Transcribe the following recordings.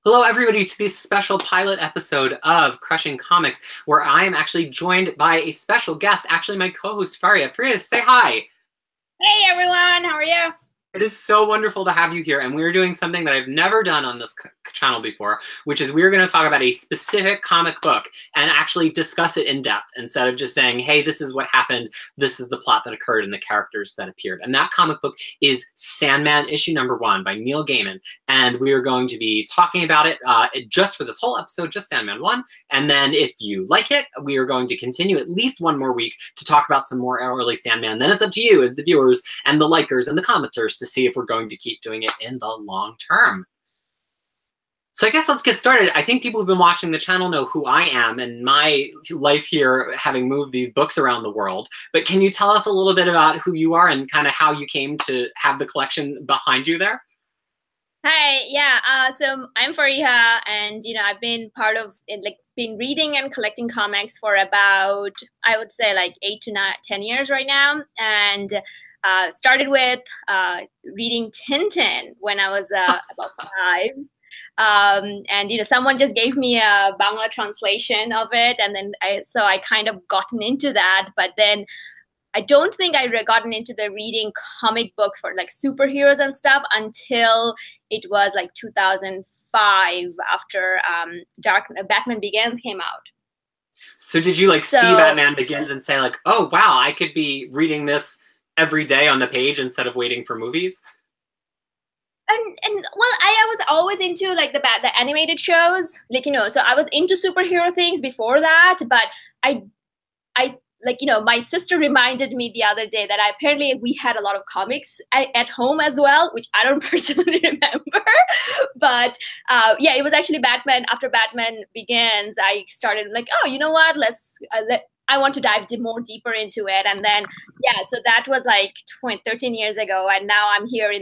Hello, everybody, to this special pilot episode of Crushing Comics, where I am actually joined by a special guest, actually my co-host, Faria. Faria, say hi. Hey, everyone. How are you? It is so wonderful to have you here, and we're doing something that I've never done on this channel before, which is we're going to talk about a specific comic book and actually discuss it in depth instead of just saying, hey, this is what happened, this is the plot that occurred and the characters that appeared. And that comic book is Sandman issue #1 by Neil Gaiman, and we are going to be talking about it just for this whole episode, just Sandman 1, and then if you like it, we are going to continue at least one more week to talk about some more early Sandman. Then it's up to you as the viewers and the likers and the commenters to see if we're going to keep doing it in the long term. So I guess let's get started. I think people who've been watching the channel know who I am and my life here, having moved these books around the world. But can you tell us a little bit about who you are and kind of how you came to have the collection behind you there? Hi, yeah. So I'm Fariha, and I've been part of it, been reading and collecting comics for about, I would say, like 8 to 10 years right now, and started with reading Tintin when I was about 5. And someone just gave me a Bangla translation of it, and then I kind of gotten into that. But then I don't think I gotten into the reading comic books for like superheroes and stuff until it was like 2005 after Batman Begins came out. So did you see Batman Begins and say like, oh wow, I could be reading this every day on the page instead of waiting for movies? And well, I was always into like the animated shows, so I was into superhero things before that, but I my sister reminded me the other day that apparently we had a lot of comics at home as well, which I don't personally remember. But yeah, it was actually Batman. After Batman Begins, I started like, oh, you know what? I want to dive more deeper into it. And then, yeah, so that was like 13 years ago. And now I'm here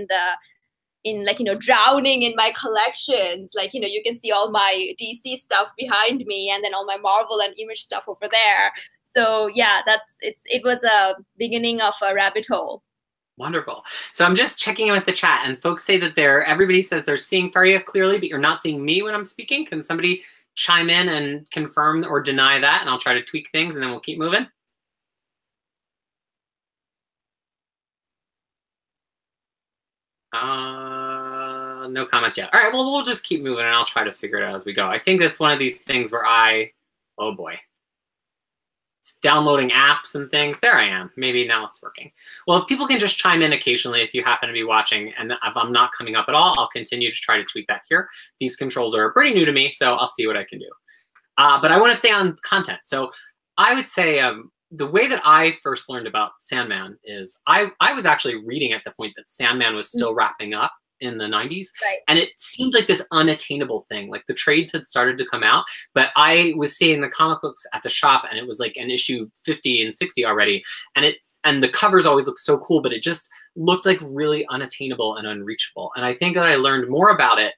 drowning in my collections. You can see all my DC stuff behind me and then all my Marvel and Image stuff over there. So yeah, it was a beginning of a rabbit hole. Wonderful. So I'm just checking in with the chat, and folks say that everybody says they're seeing Faria clearly, but you're not seeing me when I'm speaking. Can somebody chime in and confirm or deny that? And I'll try to tweak things and then we'll keep moving. No comments yet. All right, well, we'll just keep moving and I'll try to figure it out as we go. I think that's one of these things where oh boy. It's downloading apps and things. There I am. Maybe now it's working. Well, if people can just chime in occasionally if you happen to be watching, and if I'm not coming up at all, I'll continue to try to tweak that here. These controls are pretty new to me, so I'll see what I can do. But I want to stay on content. So I would say the way that I first learned about Sandman is I was actually reading at the point that Sandman was still wrapping up in the 90s. Right. And it seemed like this unattainable thing. Like the trades had started to come out, but I was seeing the comic books at the shop and it was like an issue 50 and 60 already. And the covers always looked so cool, but it just looked like really unattainable and unreachable. And I think that I learned more about it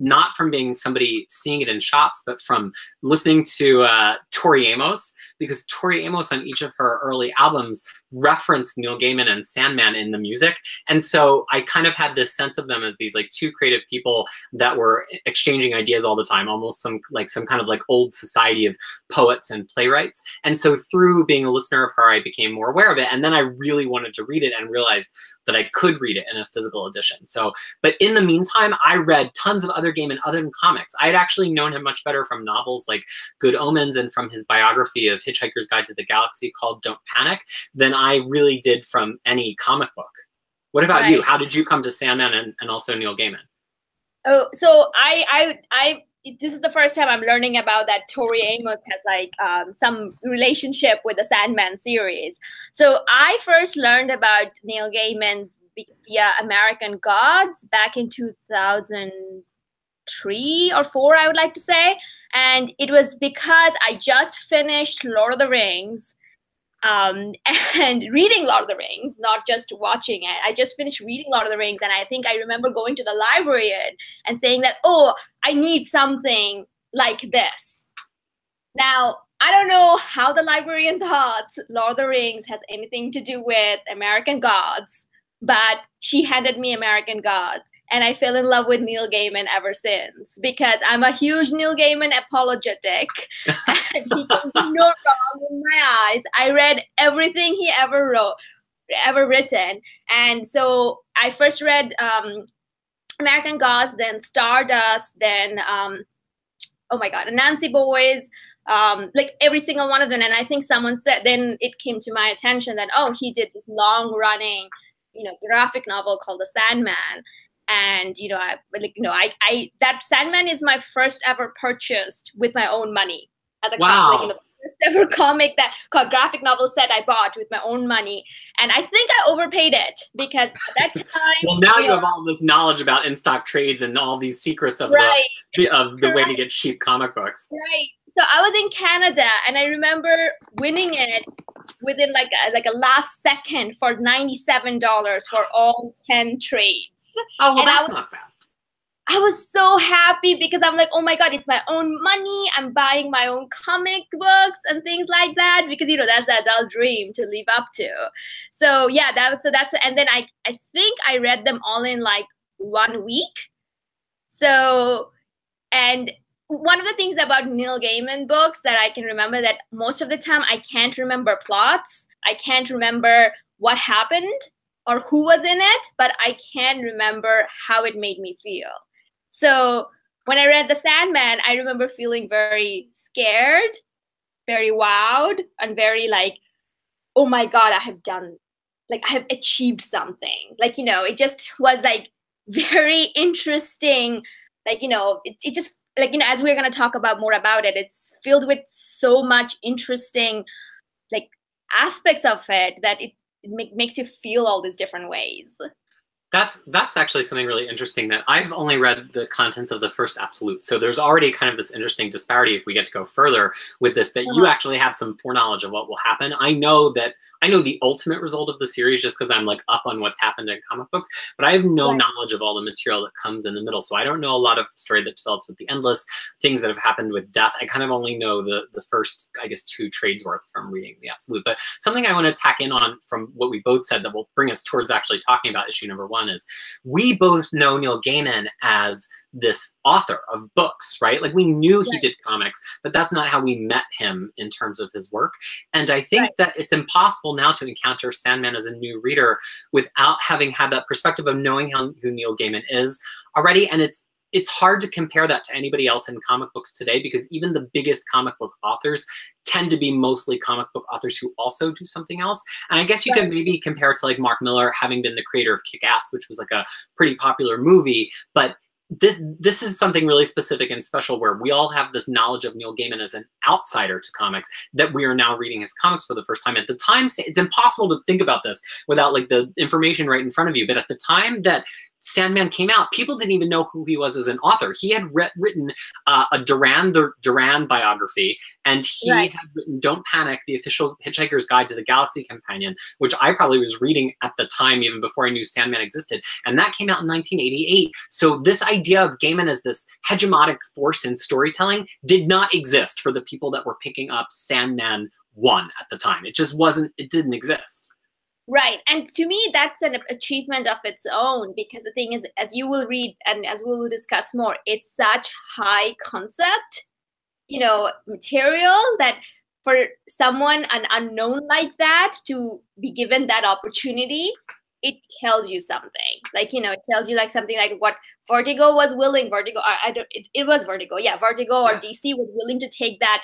not from being somebody seeing it in shops, but from listening to Tori Amos, because Tori Amos on each of her early albums referenced Neil Gaiman and Sandman in the music. And so I kind of had this sense of them as these two creative people that were exchanging ideas all the time, almost some kind of old society of poets and playwrights. And so through being a listener of her, I became more aware of it. And then I really wanted to read it and realized that I could read it in a physical edition. So, but in the meantime, I read tons of other Gaiman other than comics. I had actually known him much better from novels like Good Omens and from his biography of Hitchhiker's Guide to the Galaxy called Don't Panic than I really did from any comic book. What about you? How did you come to Sandman and also Neil Gaiman? Oh, so this is the first time I'm learning about that Tori Amos has some relationship with the Sandman series. So I first learned about Neil Gaiman via American Gods back in 2003 or 4, I would like to say. And it was because I just finished Lord of the Rings and reading Lord of the Rings, not just watching it. I just finished reading Lord of the Rings, and I think I remember going to the library and saying that, oh, I need something like this. Now, I don't know how the librarian thought Lord of the Rings has anything to do with American Gods, but she handed me American Gods. and I fell in love with Neil Gaiman ever since, because I'm a huge Neil Gaiman apologetic. And he can do no wrong in my eyes. I read everything he ever written. And so I first read American Gods, then Stardust, then oh my God, Nancy Boys, like every single one of them. And I think someone said, then it came to my attention that, oh, he did this long running, graphic novel called The Sandman. And, that Sandman is my first ever purchased with my own money as a wow. the first ever comic graphic novel set I bought with my own money. And I think I overpaid it, because at that time. Well, now you have all this knowledge about in-stock trades and all these secrets of the way to get cheap comic books. Right. So I was in Canada, and I remember winning it within like a last second for $97 for all 10 trades. Oh, well, that's not bad. I was so happy, because I'm like, oh my God, it's my own money. I'm buying my own comic books and things like that, because, that's the adult dream to live up to. So yeah, and then I think I read them all in like 1 week. So, and one of the things about Neil Gaiman books that I can remember, that most of the time I can't remember plots. I can't remember what happened or who was in it, but I can remember how it made me feel. So when I read The Sandman, I remember feeling very scared, very wowed, and very like, oh my God, I have achieved something. Like, it just was like very interesting. Like, it just, like, as we're going to talk about more about it, it's filled with so much interesting, like, aspects of it that it makes you feel all these different ways. That's actually something really interesting, that I've only read the contents of the first Absolute. So there's already kind of this interesting disparity, if we get to go further with this, that you actually have some foreknowledge of what will happen. I know the ultimate result of the series just because I'm like up on what's happened in comic books, but I have no knowledge of all the material that comes in the middle. So I don't know a lot of the story that develops with the Endless, things that have happened with Death. I kind of only know the first, I guess, 2 trades worth from reading the Absolute. But something I want to tack in on from what we both said that will bring us towards actually talking about issue number 1 is we both know Neil Gaiman as this author of books, right? Like, we knew he did comics, but that's not how we met him in terms of his work. And I think that it's impossible now to encounter Sandman as a new reader without having had that perspective of knowing who Neil Gaiman is already. And it's hard to compare that to anybody else in comic books today, because even the biggest comic book authors tend to be mostly comic book authors who also do something else. And I guess you can maybe compare it to like Mark Millar having been the creator of Kick-Ass, which was like a pretty popular movie, but this is something really specific and special, where we all have this knowledge of Neil Gaiman as an outsider to comics, that we are now reading his comics for the first time. At the time, it's impossible to think about this without like the information right in front of you. But at the time that Sandman came out, people didn't even know who he was as an author. He had written the Duran biography, and he had written Don't Panic, the official Hitchhiker's Guide to the Galaxy Companion, which I probably was reading at the time, even before I knew Sandman existed. And that came out in 1988. So this idea of Gaiman as this hegemonic force in storytelling did not exist for the people that were picking up Sandman 1 at the time. It just wasn't, it didn't exist. Right. And to me, that's an achievement of its own, because the thing is, as you will read and as we will discuss more, it's such high concept, material, that for someone, an unknown like that, to be given that opportunity, it tells you something. Like, it tells you like something like what Vertigo was willing, it was Vertigo. Yeah, Vertigo or DC was willing to take that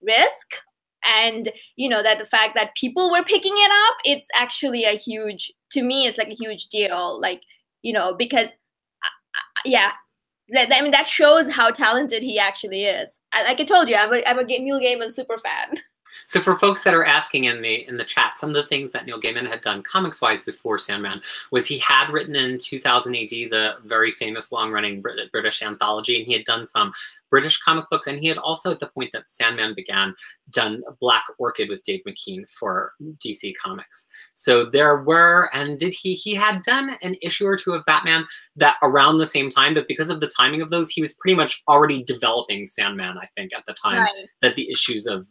risk. And, that the fact that people were picking it up, it's actually to me, it's like a huge deal. Like, because, I mean, that shows how talented he actually is. Like I told you, I'm a Neil Gaiman super fan. So for folks that are asking in the chat, some of the things that Neil Gaiman had done comics-wise before Sandman was he had written in 2000 AD the very famous long-running British anthology, and he had done some British comic books, and he had also, at the point that Sandman began, done Black Orchid with Dave McKean for DC Comics. So there were, and he had done an issue or 2 of Batman that around the same time, but because of the timing of those, he was pretty much already developing Sandman, I think, at the time that the issues of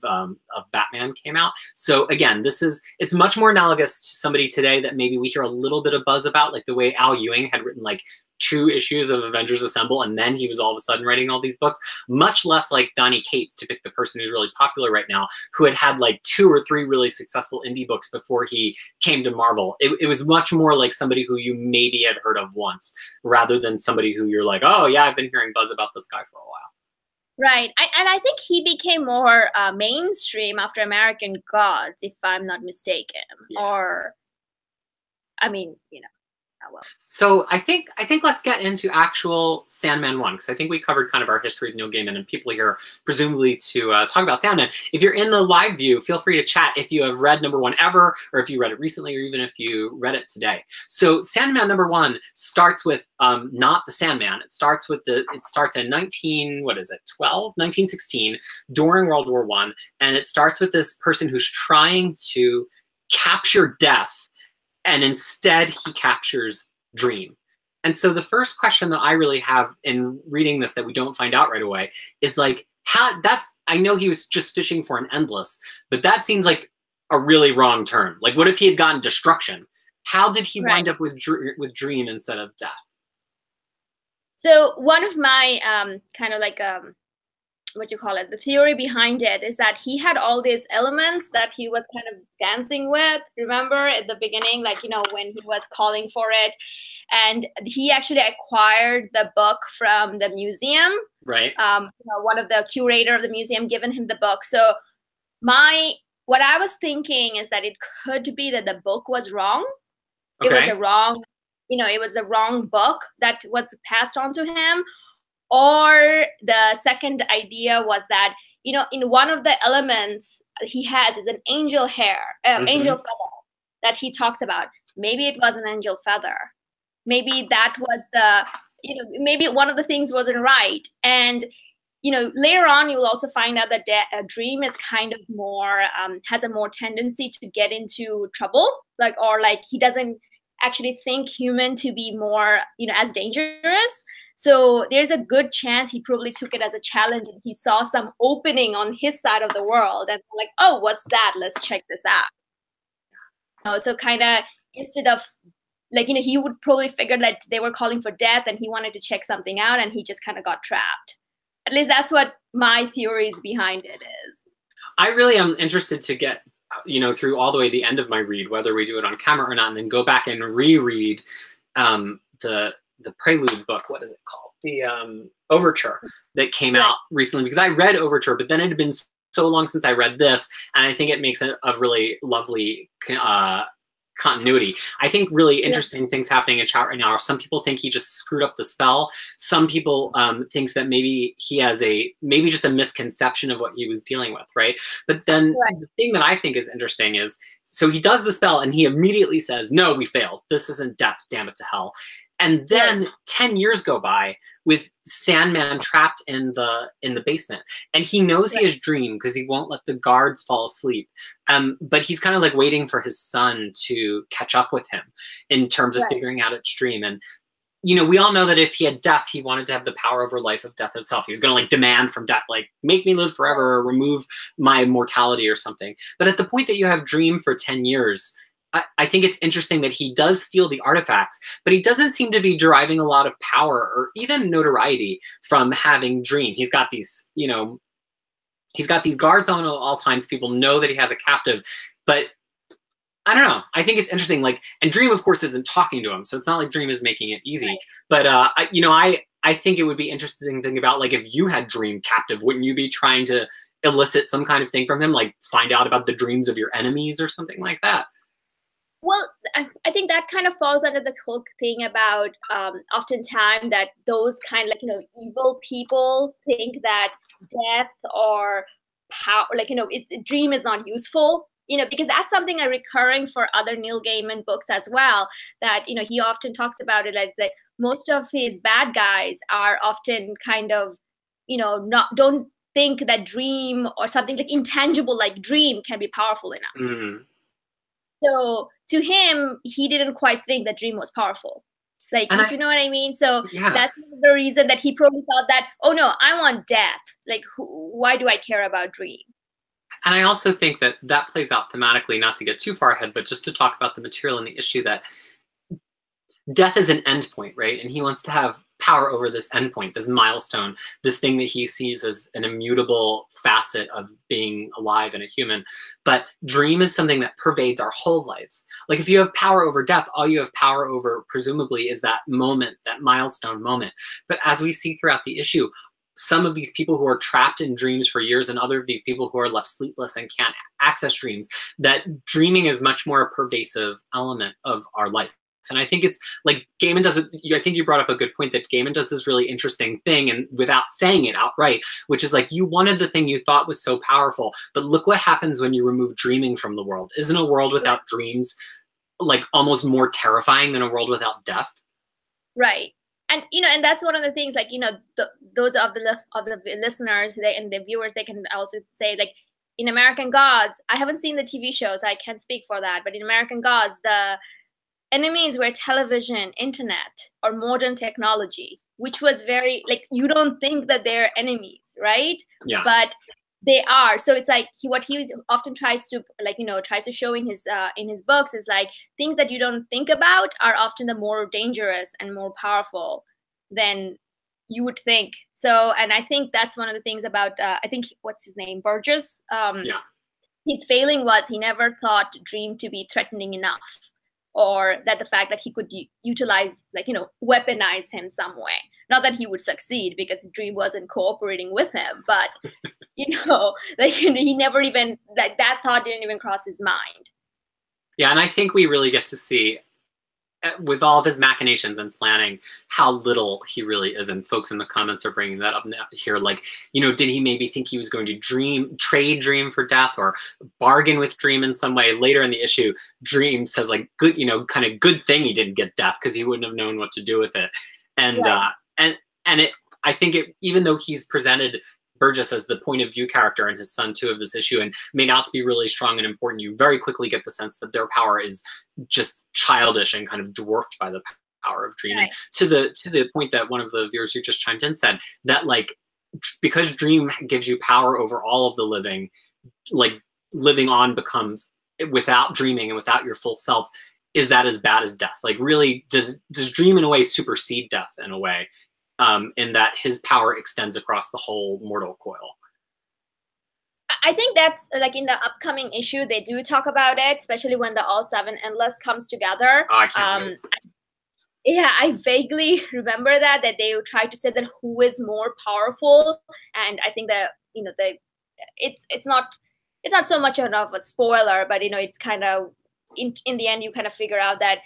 Batman came out. So again, it's much more analogous to somebody today that maybe we hear a little bit of buzz about, like the way Al Ewing had written like 2 issues of Avengers Assemble, and then he was all of a sudden writing all these books, much less like Donny Cates, to pick the person who's really popular right now, who had like 2 or 3 really successful indie books before he came to Marvel. It was much more like somebody who you maybe had heard of once, rather than somebody who you're like, oh yeah, I've been hearing buzz about this guy for a while. Right. And I think he became more mainstream after American Gods, if I'm not mistaken. Yeah. Or, I mean, you know. Well. So I think let's get into actual Sandman 1, because I think we covered kind of our history of Neil Gaiman, and people here presumably to talk about Sandman. If you're in the live view, feel free to chat if you have read #1 ever, or if you read it recently, or even if you read it today. So Sandman #1 starts with not the Sandman. It starts in 1916, during World War I, and it starts with this person who's trying to capture death, and instead he captures Dream. And so the first question that I really have in reading this that we don't find out right away is like, I know he was just fishing for an endless, but that seems like a really wrong turn. Like, what if he had gotten destruction? How did he wind up with Dream instead of death? So one of my kind of like what you call it, the theory behind it is that he had all these elements that he was kind of dancing with. Remember at the beginning, like, you know, when he was calling for it, and he actually acquired the book from the museum. Right. You know, one of the curator of the museum given him the book. So what I was thinking is that it could be that the book was wrong. Okay. It was it was the wrong book that was passed on to him. Or the second idea was that, you know, in one of the elements he has is an angel angel feather that he talks about. Maybe it was an angel feather. Maybe that was maybe one of the things wasn't right. And, you know, later on you will also find out that Dream is kind of more, has a more tendency to get into trouble, or he doesn't actually think human to be more, you know, as dangerous. So there's a good chance he probably took it as a challenge, and he saw some opening on his side of the world and like, oh, what's that? Let's check this out. You know, so kind of instead of like, you know, he would probably figure that they were calling for death and he wanted to check something out, and he just kind of got trapped. At least that's what my theories behind it is. I really am interested to get, you know, through all the way the end of my read, whether we do it on camera or not, and then go back and reread the prelude book. What is it called? The Overture that came out recently, because I read Overture, but then it had been so long since I read this, and I think it makes a really lovely continuity. I think really interesting things happening in chat right now are some people think he just screwed up the spell. Some people thinks that maybe he has maybe just a misconception of what he was dealing with, right? But then the thing that I think is interesting is, so he does the spell and he immediately says, no, we failed. This isn't death, damn it to hell. And then 10 years go by with Sandman trapped in the basement. And he knows he has Dream because he won't let the guards fall asleep. But he's kind of like waiting for his son to catch up with him in terms of figuring out its Dream. And, you know, we all know that if he had death, he wanted to have the power over life of death itself. He was going to like demand from death, like, make me live forever or remove my mortality or something. But at the point that you have Dream for 10 years, I think it's interesting that he does steal the artifacts, but he doesn't seem to be deriving a lot of power or even notoriety from having Dream. He's got these, you know, he's got these guards on at all times. People know that he has a captive, but I don't know. I think it's interesting. Like, and Dream, of course, isn't talking to him, so it's not like Dream is making it easy. But I think it would be interesting to think about, like, if you had Dream captive, wouldn't you be trying to elicit some kind of thing from him, like find out about the dreams of your enemies or something like that? Well, I think that kind of falls under the whole thing about oftentimes that those kind of, like, you know, evil people think that death or power, like, you know, Dream is not useful, you know, because that's something recurring for other Neil Gaiman books as well, that, you know, he often talks about it like that most of his bad guys are often kind of, you know, don't think that Dream or something like intangible like Dream can be powerful enough. Mm-hmm. So to him, he didn't quite think that Dream was powerful. Like, if you know what I mean? So that's the reason that he probably thought that, oh no, I want death. Like, why do I care about Dream? And I also think that that plays out thematically, not to get too far ahead, but just to talk about the material and the issue, that death is an endpoint, right? And he wants to have power over this endpoint, this milestone, this thing that he sees as an immutable facet of being alive and a human. But dream is something that pervades our whole lives. Like if you have power over death, all you have power over presumably is that moment, that milestone moment. But as we see throughout the issue, some of these people who are trapped in dreams for years and other of these people who are left sleepless and can't access dreams, that dreaming is much more a pervasive element of our life. And I think it's like Gaiman does it. I think you brought up a good point that Gaiman does this really interesting thing, and without saying it outright, which is like you wanted the thing you thought was so powerful, but look what happens when you remove dreaming from the world. Isn't a world without dreams like almost more terrifying than a world without death? Right. And and that's one of the things, like those of the listeners and the viewers, they can also say, like, in American Gods, I haven't seen the TV show, so I can't speak for that, but in American Gods, the enemies were television, internet, or modern technology, which was very, like, you don't think that they're enemies, right? Yeah. But they are. So it's like what he often tries to, like, tries to show in his books is like things that you don't think about are often the more dangerous and more powerful than you would think. So, and I think that's one of the things about, I think, what's his name? Burgess. Yeah. His failing was he never thought Dream to be threatening enough, or that the fact that he could utilize, like, weaponize him some way. Not that he would succeed because Dream wasn't cooperating with him, but, like, he never even, like, that thought didn't even cross his mind. Yeah, and I think we really get to see, with all of his machinations and planning, how little he really is. And folks in the comments are bringing that up now here. Like, did he maybe think he was going to trade Dream for death, or bargain with Dream in some way? Later in the issue, Dream says, like, good, kind of good thing he didn't get death, because he wouldn't have known what to do with it. And right. I think even though he's presented Burgess as the point of view character and his son too of this issue, and made out to be really strong and important, you very quickly get the sense that their power is just childish and kind of dwarfed by the power of Dream. Right. And to the point that one of the viewers who just chimed in said, that, like, because Dream gives you power over all of the living, like, living on becomes, without dreaming and without your full self, is that as bad as death? Like, really, does Dream in a way supersede death in a way? In that his power extends across the whole mortal coil. I think that's, like, in the upcoming issue, they do talk about it, especially when the All Seven Endless comes together. Oh, I can't wait. Yeah, I vaguely remember that they try to say that who is more powerful, and I think that it's not so much of a spoiler, but it's kind of in the end you kind of figure out that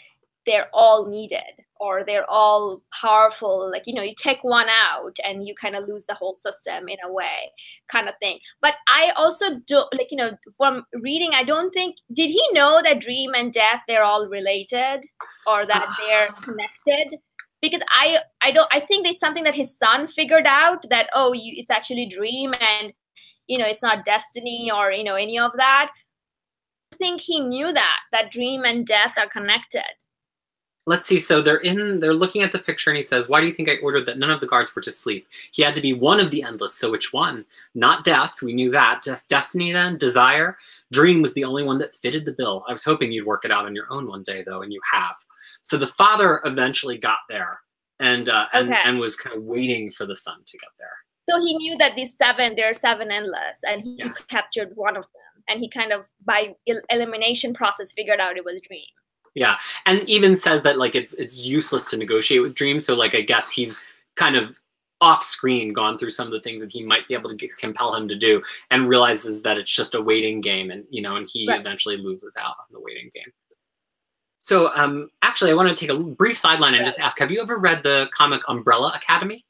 they're all needed, or they're all powerful. Like, you take one out and you kind of lose the whole system in a way, kind of thing. But I also do, like, from reading, I don't think, did he know that Dream and Death, they're all related, or that they're connected? Because I think it's something that his son figured out, that, it's actually Dream, and, it's not Destiny or, any of that. I think he knew that Dream and Death are connected. Let's see. So they're looking at the picture, and he says, "Why do you think I ordered that none of the guards were to sleep? He had to be one of the endless. So which one? Not Death. We knew that. Destiny then? Desire? Dream was the only one that fitted the bill. I was hoping you'd work it out on your own one day, though, and you have." So the father eventually got there, and was kind of waiting for the son to get there. So he knew that there are seven endless, and he captured one of them, and he kind of, by elimination process, figured out it was Dream. Yeah, and even says that, like, it's useless to negotiate with Dream. So, like, I guess he's kind of off screen gone through some of the things that he might be able to compel him to do, and realizes that it's just a waiting game, and and he eventually loses out on the waiting game. So actually, I want to take a brief sideline and just ask, have you ever read the comic Umbrella Academy?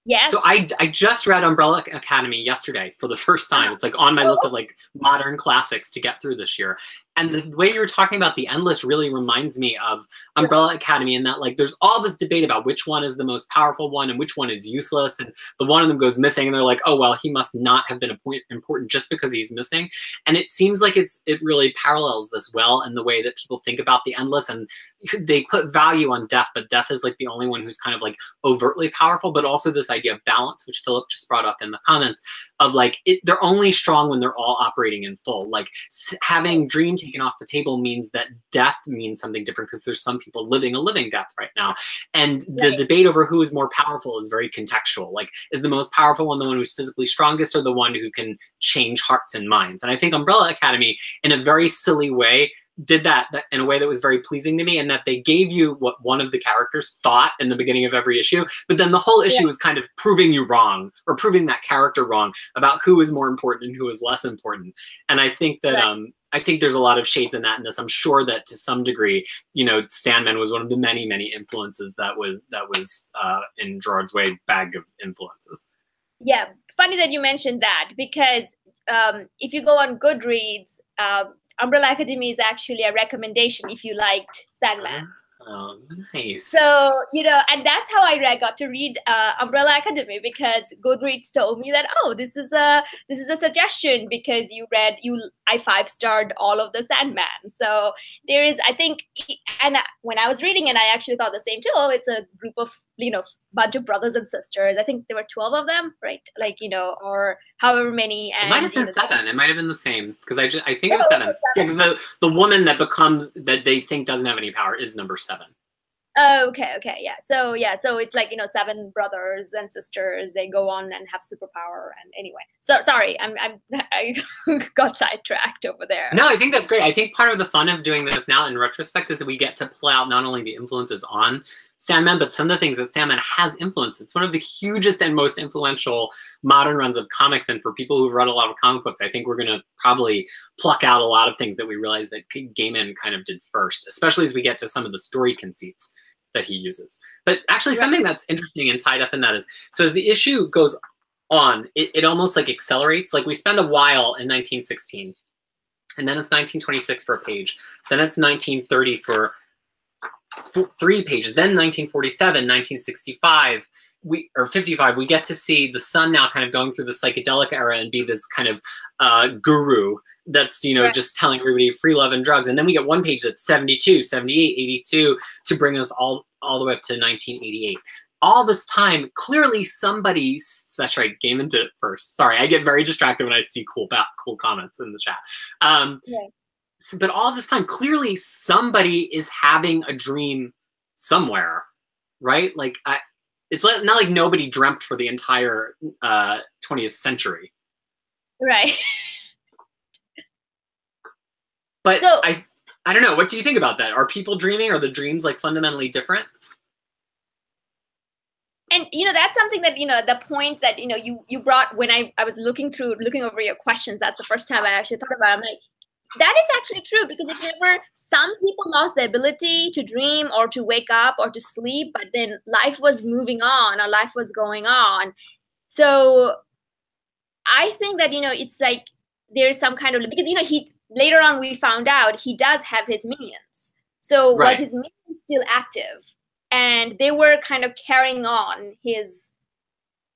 Yes. So I just read Umbrella Academy yesterday for the first time. It's, like, on my list of, like, modern classics to get through this year. And the way you were talking about the endless really reminds me of Umbrella Academy, in that, like, there's all this debate about which one is the most powerful one and which one is useless. And the one of them goes missing, and they're like, oh, well, he must not have been important just because he's missing. And it seems like it really parallels this well in the way that people think about the endless. And they put value on Death, but Death is, like, the only one who's kind of, like, overtly powerful, but also this idea of balance, which Philip just brought up in the comments, of, like, they're only strong when they're all operating in full. Like, having Dream take taken off the table means that death means something different because there's some people living a living death right now. And the debate over who is more powerful is very contextual. Like, is the most powerful one the one who's physically strongest or the one who can change hearts and minds? And I think Umbrella Academy, in a very silly way, did that in a way that was very pleasing to me, and that they gave you what one of the characters thought in the beginning of every issue, but then the whole issue is kind of proving you wrong, or proving that character wrong about who is more important and who is less important. And I think that I think there's a lot of shades in that in this. I'm sure that to some degree, you know, Sandman was one of the many, many influences that was in Gerard's Way bag of influences. Yeah, funny that you mentioned that, because if you go on Goodreads, Umbrella Academy is actually a recommendation if you liked Sandman. Oh, nice. So, you know, and that's how I got to read Umbrella Academy, because Goodreads told me that, oh, this is a suggestion because I 5-starred all of the Sandman. So there is, I think, and when I was reading it, I actually thought the same too. Oh, it's a group of, you know, bunch of brothers and sisters. I think there were 12 of them, right? Like, you know, or however many. And, it might have been 7. It might have been the same, because I think it was 7. Yeah, because the woman that they think doesn't have any power is number 7. Oh, okay, yeah. So it's like, you know, 7 brothers and sisters. They go on and have superpower. And anyway, so sorry, I got sidetracked over there. No, I think that's great. I think part of the fun of doing this now in retrospect is that we get to pull out not only the influences on Sandman, but some of the things that Sandman has influenced. It's one of the hugest and most influential modern runs of comics. And for people who've read a lot of comic books, I think we're going to probably pluck out a lot of things that we realize that Gaiman kind of did first, especially as we get to some of the story conceits that he uses. But actually something that's interesting and tied up in that is, so as the issue goes on, it almost like accelerates. Like, we spend a while in 1916, and then it's 1926 for a page. Then it's 1930 for 3 pages. Then 1947, 1965, or 55, we get to see the son now kind of going through the psychedelic era and be this kind of guru that's, you know, just telling everybody free love and drugs. And then we get one page that's 72, 78, 82 to bring us all the way up to 1988. All this time, clearly somebody, that's right, Gaiman did it first. Sorry, I get very distracted when I see cool comments in the chat. But all this time, clearly somebody is having a dream somewhere, right? Like, it's not like nobody dreamt for the entire 20th century. Right. But so, I don't know. What do you think about that? Are people dreaming? Are the dreams like fundamentally different? And, you know, that's something that, you know, the point that, you know, you brought when I was looking over your questions, that's the first time I actually thought about it. I'm like, that is actually true, because some people lost the ability to dream or to wake up or to sleep, but then life was moving on, or life was going on. So I think that, you know, it's like there's some kind of, because, you know, later on we found out he does have his minions. So was his minions still active? And they were kind of carrying on his,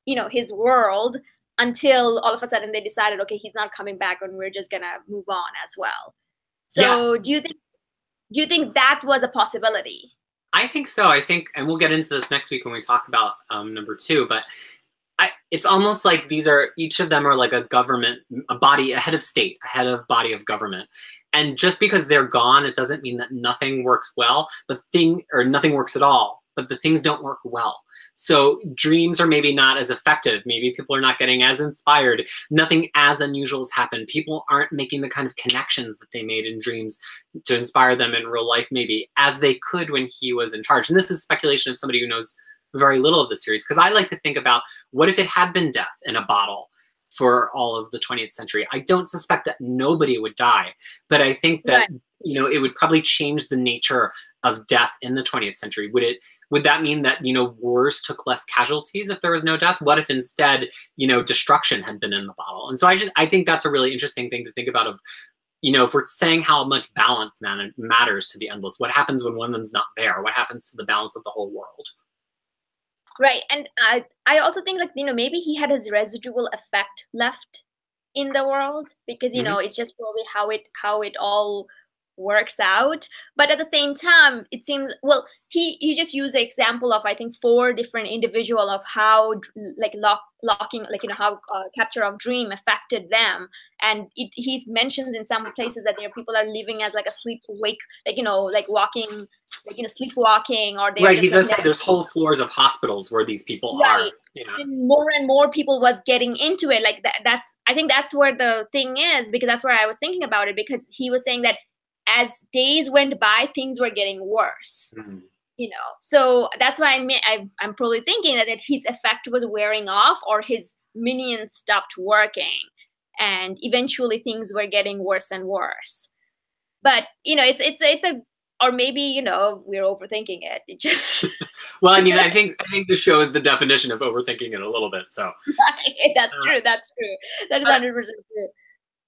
you know, his world, until all of a sudden they decided, okay, he's not coming back, and we're just gonna move on as well. So do you think that was a possibility? I think so. I think, and we'll get into this next week when we talk about number 2, but it's almost like each of them are like a government, a body, a head of state, a head of body of government. And just because they're gone, it doesn't mean that nothing works well, or nothing works at all, but the things don't work well. So dreams are maybe not as effective. Maybe people are not getting as inspired. Nothing as unusual has happened. People aren't making the kind of connections that they made in dreams to inspire them in real life, maybe, as they could when he was in charge. And this is speculation of somebody who knows very little of the series, because I like to think about, what if it had been death in a bottle for all of the 20th century? I don't suspect that nobody would die, but I think that you know, it would probably change the nature of death in the 20th century. Would that mean that, you know, wars took less casualties if there was no death? What if instead, you know, destruction had been in the bottle? And so I think that's a really interesting thing to think about, of, you know, if we're saying how much balance matters to the endless, what happens when one of them's not there? What happens to the balance of the whole world? Right. And I also think, like, you know, maybe he had his residual effect left in the world, because, you know, it's just probably how it all works out. But at the same time, it seems, well, he just used the example of, I think, 4 different individual of how like locking, like, you know, how capture of dream affected them. And he mentions in some places that there are people are living as like a sleep wake, like, you know, like walking, like, you know, sleepwalking, or they're right. just He does like say there's whole floors of hospitals where these people right. are. Yeah. And more people was getting into it. Like that's, I think that's where the thing is, because that's where I was thinking about it, because he was saying that as days went by, things were getting worse. Mm. You know, so that's why I'm probably thinking that his effect was wearing off, or his minions stopped working, and eventually things were getting worse and worse. But you know, it's a, or maybe, you know, we're overthinking it. It just well, I mean, I think the show is the definition of overthinking it a little bit. So that's true. That's true. That is 100% true.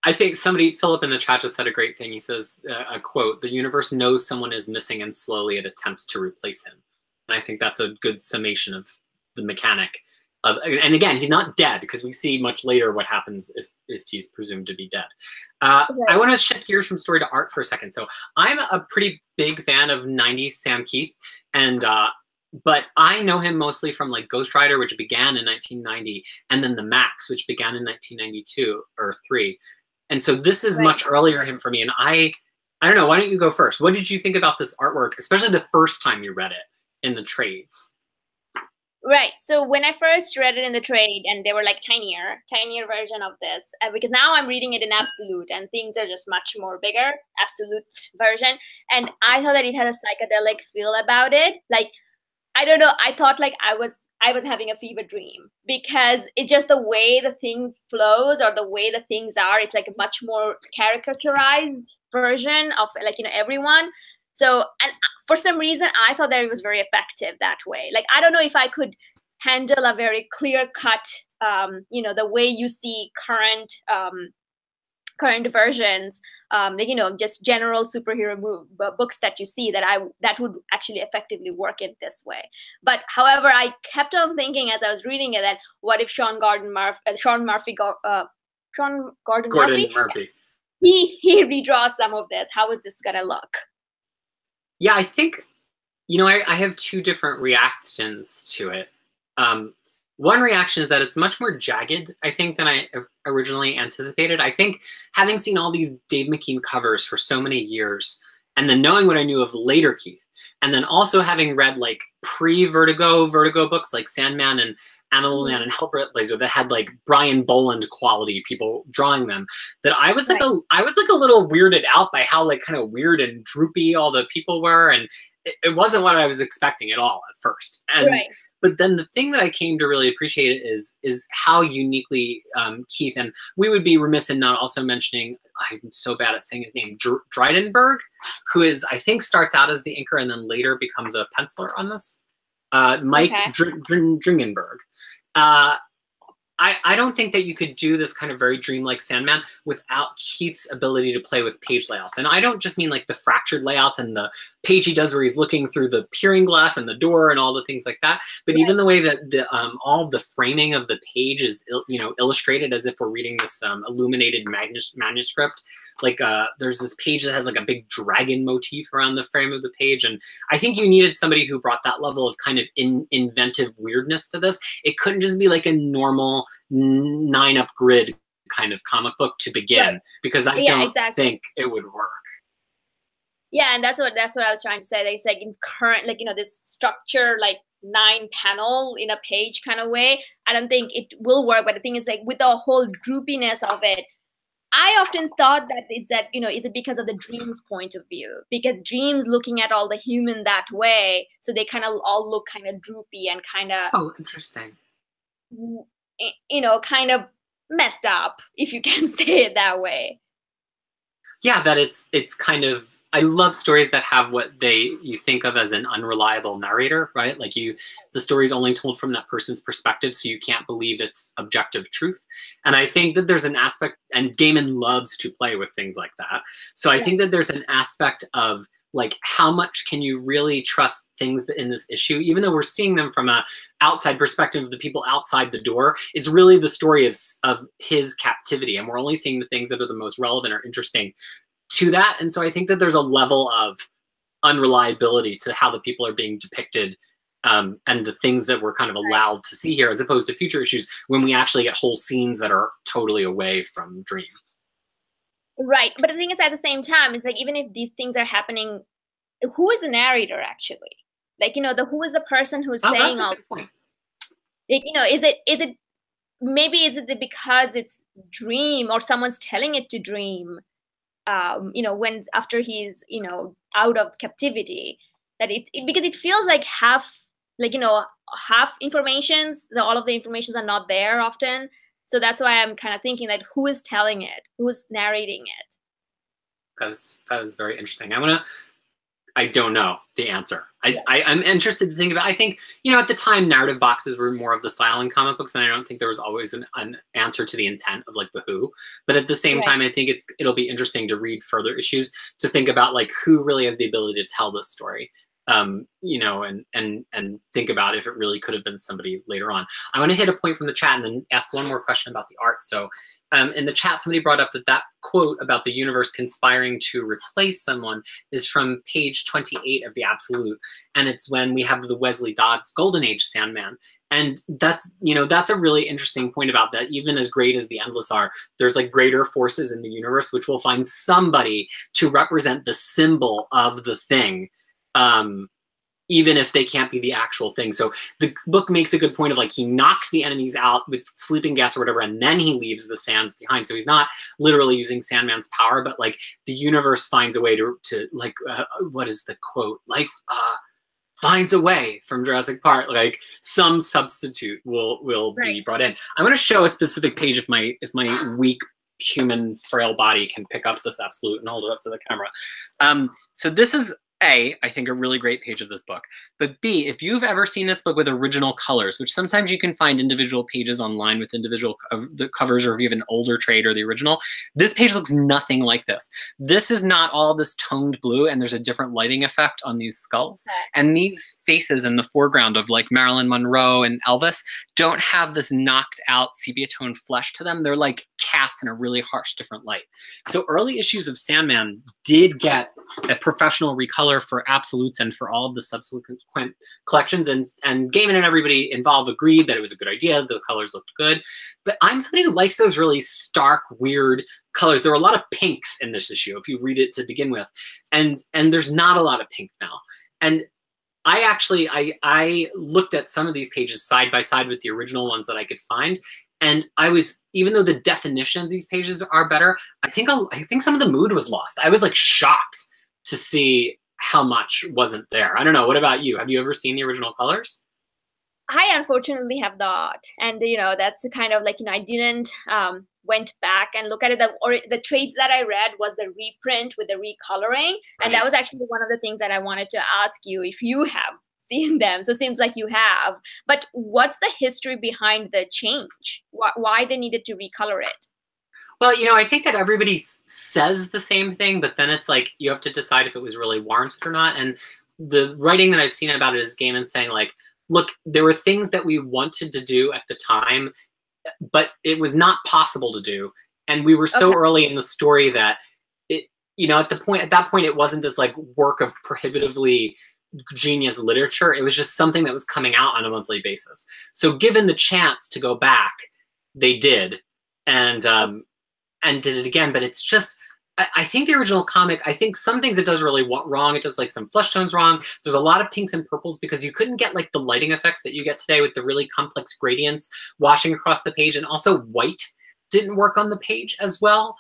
I think somebody, Philip in the chat, just said a great thing. He says, a quote, "The universe knows someone is missing and slowly it attempts to replace him." And I think that's a good summation of the mechanic. And again, he's not dead, because we see much later what happens if he's presumed to be dead. Right. I want to shift gears from story to art for a second. So I'm a pretty big fan of 90s Sam Keith, and but I know him mostly from like Ghost Rider, which began in 1990, and then The Max, which began in 1992 or 3. And so this is much earlier him for me. And I don't know, why don't you go first? What did you think about this artwork, especially the first time you read it in the trades? Right. So when I first read it in the trade, and they were like tinier version of this, because now I'm reading it in absolute, and things are just much more bigger, absolute version. And I thought that it had a psychedelic feel about it. Like, I don't know, I thought like I was having a fever dream, because it's just the way the things flows, or the way the things are. It's like a much more caricaturized version of, like, you know, everyone. So, and for some reason, I thought that it was very effective that way. Like, I don't know if I could handle a very clear cut, you know, the way you see current versions, like, you know, just general superhero books that you see, that would actually effectively work in this way. But however, I kept on thinking as I was reading it that what if Sean Gordon Murphy, he redraws some of this? How is this gonna look? Yeah, I think, you know, I have 2 different reactions to it. One reaction is that it's much more jagged, I think, than I originally anticipated. I think having seen all these Dave McKean covers for so many years, and then knowing what I knew of later Keith, and then also having read like pre-Vertigo books like Sandman and Animal Man and Hellblazer that had like Brian Boland quality people drawing them, that I was like a little weirded out by how like kind of weird and droopy all the people were, and it wasn't what I was expecting at all at first. And but then the thing that I came to really appreciate is how uniquely Keith, and we would be remiss in not also mentioning, I'm so bad at saying his name, Drydenberg, who is, I think, starts out as the inker and then later becomes a penciler on this. Mike Dringenberg. I don't think that you could do this kind of very dreamlike Sandman without Keith's ability to play with page layouts. And I don't just mean like the fractured layouts and the page he does where he's looking through the peering glass and the door and all the things like that, but even the way that the all of the framing of the page is, you know, illustrated as if we're reading this illuminated manuscript. Like there's this page that has like a big dragon motif around the frame of the page. And I think you needed somebody who brought that level of kind of inventive weirdness to this. It couldn't just be like a normal 9-up grid kind of comic book to begin, because I don't think it would work. Yeah, and that's what I was trying to say. It's like in current, like, you know, this structure, like 9 panel in a page kind of way, I don't think it will work. But the thing is, like, with the whole droopiness of it, I often thought that is that, you know, is it because of the dreams point of view? Because dreams looking at all the human that way, so they kind of all look kind of droopy and kind of, oh, interesting, you know, kind of messed up, if you can say it that way. Yeah, that it's kind of, I love stories that have what you think of as an unreliable narrator, right? Like the story's only told from that person's perspective, so you can't believe it's objective truth. And I think that there's an aspect, and Gaiman loves to play with things like that. So I think that there's an aspect of like, how much can you really trust things that in this issue, even though we're seeing them from a outside perspective of the people outside the door, it's really the story of his captivity. And we're only seeing the things that are the most relevant or interesting to that. And so I think that there's a level of unreliability to how the people are being depicted, and the things that we're kind of allowed to see here, as opposed to future issues when we actually get whole scenes that are totally away from Dream. Right. But the thing is, at the same time, it's like, even if these things are happening, who is the narrator actually? Like, you know, who is the person who's saying all? Like, you know, is it maybe is it because it's Dream or someone's telling it to Dream? You know, when after he's, you know, out of captivity, that because it feels like half, like, you know, half informations. All of the informations are not there often. So that's why I'm kind of thinking that who is telling it, who is narrating it. That is very interesting. I don't know the answer. I'm interested to think about. I think, you know, at the time, narrative boxes were more of the style in comic books, and I don't think there was always an answer to the intent of like the who. But at the same time, I think it'll be interesting to read further issues to think about like who really has the ability to tell this story. You know, and think about if it really could have been somebody later on. I want to hit a point from the chat and then ask one more question about the art. So in the chat, somebody brought up that quote about the universe conspiring to replace someone is from page 28 of the Absolute. And it's when we have the Wesley Dodds Golden Age Sandman. And that's, you know, that's a really interesting point about that. Even as great as the Endless are, there's like greater forces in the universe, which will find somebody to represent the symbol of the thing. Even if they can't be the actual thing. So the book makes a good point of like, he knocks the enemies out with sleeping gas or whatever, and then he leaves the sands behind. So he's not literally using Sandman's power, but like the universe finds a way to like, what is the quote? Life finds a way from Jurassic Park. Like some substitute will be brought in. I'm going to show a specific page if my weak human frail body can pick up this Absolute and hold it up to the camera. So this is A, I think a really great page of this book. But B, if you've ever seen this book with original colors, which sometimes you can find individual pages online with individual the covers, or if you have an older trade or the original, this page looks nothing like this. This is not all this toned blue, and there's a different lighting effect on these skulls. And these faces in the foreground of like Marilyn Monroe and Elvis don't have this knocked out sepia tone flesh to them. They're like cast in a really harsh, different light. So early issues of Sandman did get a professional recolor for Absolutes and for all of the subsequent collections, and Gaiman and everybody involved agreed that it was a good idea. The colors looked good, but I'm somebody who likes those really stark, weird colors. There were a lot of pinks in this issue if you read it to begin with, and there's not a lot of pink now. And I looked at some of these pages side by side with the original ones that I could find. And I was, even though the definition of these pages are better, I think some of the mood was lost. I was like shocked to see how much wasn't there. I don't know. What about you? Have you ever seen the original colors? I unfortunately have not. And, you know, that's kind of like, you know, I didn't went back and look at it. The trades that I read was the reprint with the recoloring. And that was actually one of the things that I wanted to ask you if you have seen them. So it seems like you have. But what's the history behind the change? Why they needed to recolor it? Well, you know, I think that everybody says the same thing, but then it's like you have to decide if it was really warranted or not. And the writing that I've seen about it is Gaiman saying like, look, there were things that we wanted to do at the time, but it was not possible to do. And we were so early in the story that it, you know, at that point, it wasn't this like work of prohibitively genius literature. It was just something that was coming out on a monthly basis. So given the chance to go back, they did. And did it again, but it's just, I think the original comic, I think some things it does really wrong. It does like some flesh tones wrong. There's a lot of pinks and purples because you couldn't get like the lighting effects that you get today with the really complex gradients washing across the page. And also white didn't work on the page as well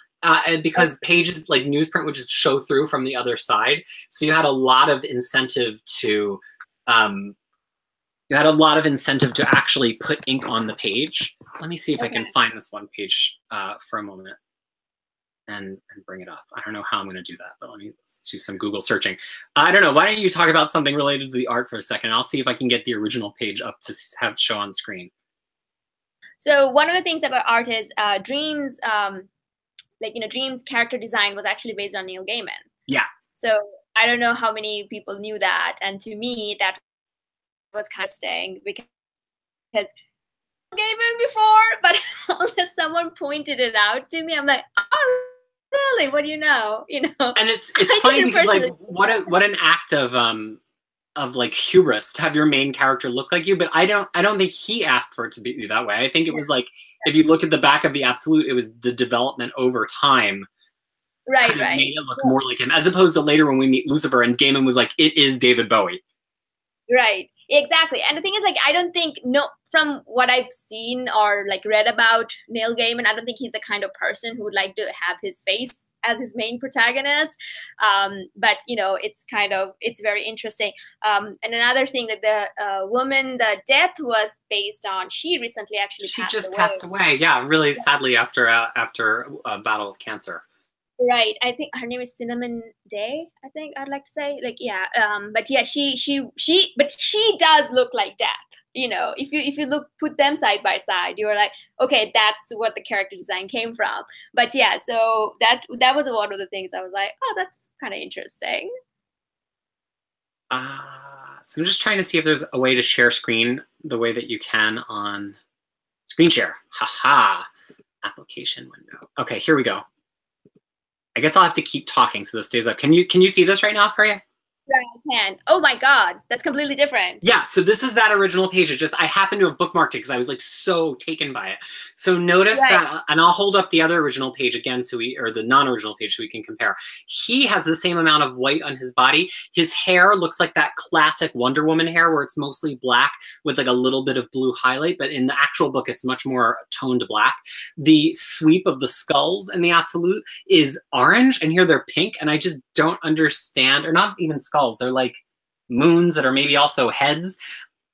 because pages like newsprint would just show through from the other side. So you had a lot of incentive to, actually put ink on the page. Let me see if I can find this one page for a moment. And bring it up. I don't know how I'm going to do that, but let's do some Google searching. I don't know. Why don't you talk about something related to the art for a second? I'll see if I can get the original page up to have show on screen. So one of the things about art is Dream's, like, you know, Dream's character design was actually based on Neil Gaiman. Yeah. So I don't know how many people knew that. And to me, that was kind of interesting because Gaiman before, but unless someone pointed it out to me, I'm like, oh, really, what do you know? You know, And it's funny because like what an act of like hubris to have your main character look like you. But I don't think he asked for it to be that way. I think it was like, if you look at the back of the Absolute, it was the development over time. Right, kind of made it look more like him, as opposed to later when we meet Lucifer and Gaiman was like, it is David Bowie. Right, exactly. And the thing is, like, I don't think, from what I've seen or like read about Neil Gaiman, I don't think he's the kind of person who would like to have his face as his main protagonist. But you know, it's very interesting. And another thing that the woman the death was based on, she recently actually passed away. Yeah, really sadly after a battle with cancer. Right. I think her name is Cinnamon Day, I think I'd like to say. Like, yeah. But yeah, but she does look like Death. You know, if you put them side by side, you're like, okay, that's what the character design came from. But yeah, so that was one of the things I was like, oh, that's kind of interesting. So I'm just trying to see if there's a way to share screen the way that you can on screen share. Haha. Application window. Okay, here we go. I guess I'll have to keep talking so this stays up. Can you see this right now, Freya? Yeah, I can. Oh my God, that's completely different. Yeah, so this is that original page. It's just, I happen to have bookmarked it because I was like so taken by it. So notice that, and I'll hold up the other original page again, or the non-original page so we can compare. He has the same amount of white on his body. His hair looks like that classic Wonder Woman hair where it's mostly black with like a little bit of blue highlight, but in the actual book, it's much more toned black. The sweep of the skulls in the Absolute is orange, and here they're pink, and I just don't understand, or not even skulls. They're like moons that are maybe also heads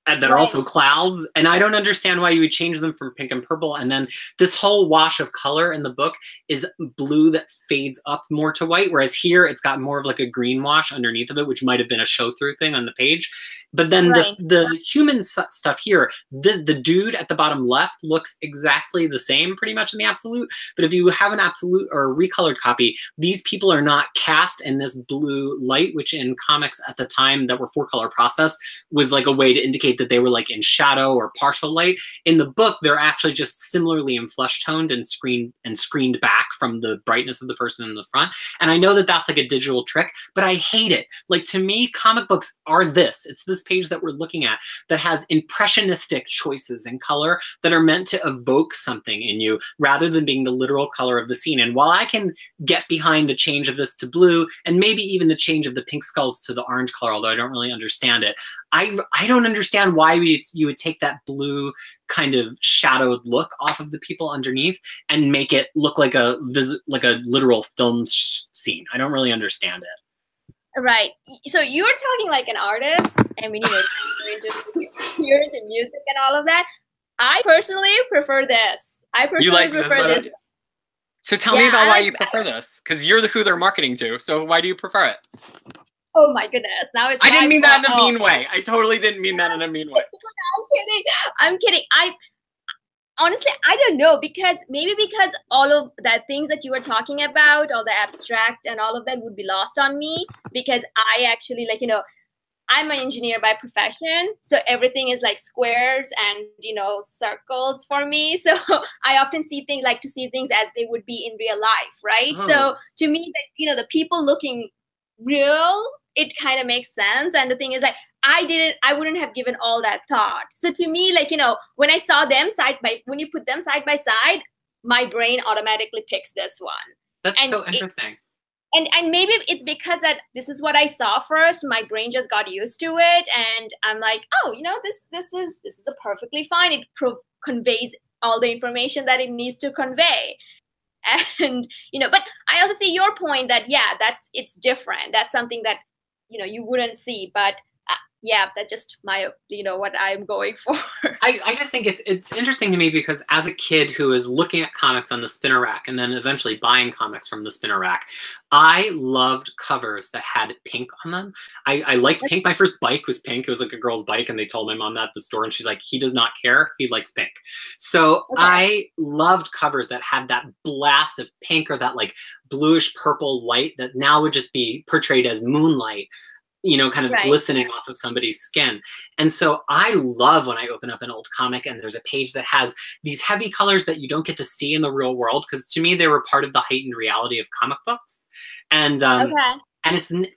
that are also clouds. And I don't understand why you would change them from pink and purple. And then this whole wash of color in the book is blue that fades up more to white. Whereas here it's got more of like a green wash underneath of it, which might have been a show through thing on the page. But then the human stuff here, the dude at the bottom left looks exactly the same pretty much in the Absolute. But if you have an Absolute or a recolored copy, these people are not cast in this blue light, which in comics at the time that were 4-color process was like a way to indicate that they were like in shadow or partial light. In the book, they're actually just similarly in flesh toned and screened back from the brightness of the person in the front. And I know that that's like a digital trick, but I hate it. Like, to me, comic books are this. It's this page that we're looking at that has impressionistic choices in color that are meant to evoke something in you rather than being the literal color of the scene. And while I can get behind the change of this to blue and maybe even the change of the pink skulls to the orange color, although I don't really understand it, I don't understand why you would take that blue kind of shadowed look off of the people underneath and make it look like a literal film scene. I don't really understand it. Right. So you're talking like an artist. I mean, you're into music and all of that. I personally prefer this. I personally prefer this. So tell me about why you prefer this, because you're who they're marketing to. So why do you prefer it? Oh my goodness! Now it's. I didn't mean that in a mean way. I totally didn't mean that in a mean way. I'm kidding. Honestly, I don't know, because all of the things that you were talking about, all the abstract and all of that would be lost on me, because I actually, like, I'm an engineer by profession, so everything is like squares and circles for me. So I often like to see things as they would be in real life, right? Oh. So to me, that the people looking real, it kind of makes sense. And the thing is, like, I wouldn't have given all that thought. So to me, like, when I saw them when you put them side by side, my brain automatically picks this one. That's so interesting. And maybe it's because that this is what I saw first. My brain just got used to it, and I'm like, oh, this is a perfectly fine. It conveys all the information that it needs to convey. And but I also see your point that it's different. That's something that you wouldn't see, but that's just my what I'm going for. I just think it's interesting to me, because as a kid who is looking at comics on the spinner rack and then eventually buying comics from the spinner rack, I loved covers that had pink on them. I liked pink. My first bike was pink. It was like a girl's bike, and they told my mom that at the store, and she's like, he does not care. He likes pink. So I loved covers that had that blast of pink or that like bluish purple light that now would just be portrayed as moonlight. you know, kind of glistening off of somebody's skin. And so I love when I open up an old comic and there's a page that has these heavy colors that you don't get to see in the real world, because to me they were part of the heightened reality of comic books. And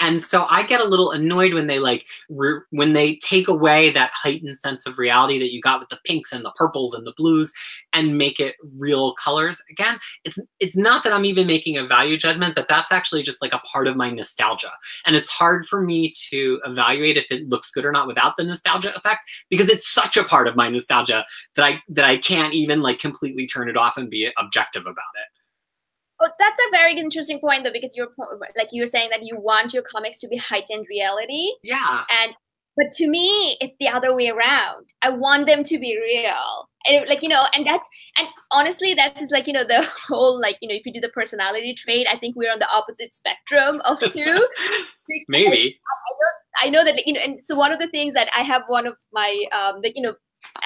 and so I get a little annoyed when they like when they take away that heightened sense of reality that you got with the pinks and the purples and the blues and make it real colors again. It's not that I'm even making a value judgment, but that's actually just like a part of my nostalgia. And it's hard for me to evaluate if it looks good or not without the nostalgia effect, because it's such a part of my nostalgia that I can't even like completely turn it off and be objective about it. Oh, that's a very interesting point, though, because you're saying that you want your comics to be heightened reality. Yeah. But to me, it's the other way around. I want them to be real. And like, you know, and honestly, that is like, you know, the whole, like, you know, if you do the personality trait, I think we're on the opposite spectrum of two. Maybe. I know that, like, you know, and so one of the things that I have, one of my, like, you know,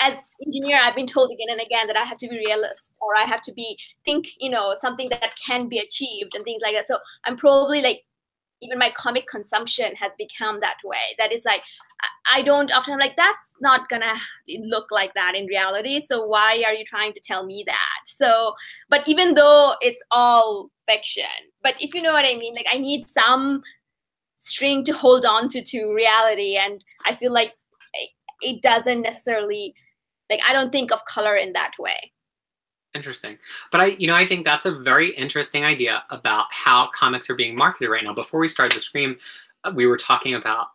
as engineer, I've been told again and again that I have to be realist, or I have to think, you know, something that can be achieved and things like that. So I'm probably like, even my comic consumption has become that way. That is like, I don't often, I'm like, that's not gonna look like that in reality. So why are you trying to tell me that? So, but even though it's all fiction, but if you know what I mean, like I need some string to hold on to reality. And I feel like it doesn't necessarily, like, I don't think of color in that way. Interesting. But I think that's a very interesting idea about how comics are being marketed right now. Before we started the stream, we were talking about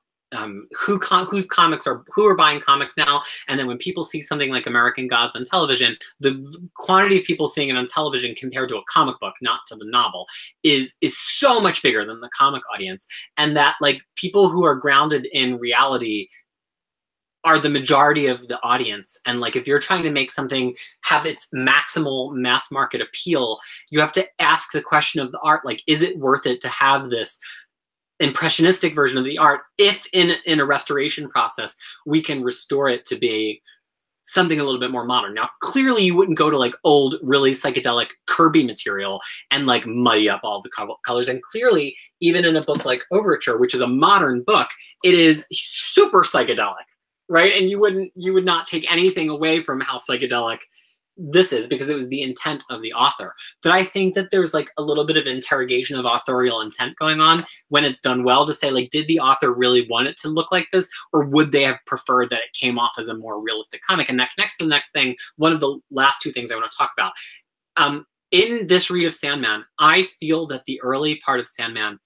who are buying comics now. And then when people see something like American Gods on television, the quantity of people seeing it on television compared to a comic book, not to the novel, is so much bigger than the comic audience. And that like people who are grounded in reality are the majority of the audience. And like, if you're trying to make something have its maximal mass market appeal, you have to ask the question of the art, like, is it worth it to have this impressionistic version of the art if in a restoration process, we can restore it to be something a little bit more modern. Now, clearly you wouldn't go to like old, really psychedelic Kirby material and like muddy up all the colors. And clearly, even in a book like Overture, which is a modern book, it is super psychedelic. Right? And you would not take anything away from how psychedelic this is, because it was the intent of the author. But I think that there's like a little bit of interrogation of authorial intent going on when it's done well, to say like, did the author really want it to look like this, or would they have preferred that it came off as a more realistic comic? And that connects to the next thing, one of the last two things I want to talk about. In this read of Sandman, I feel that the early part of Sandman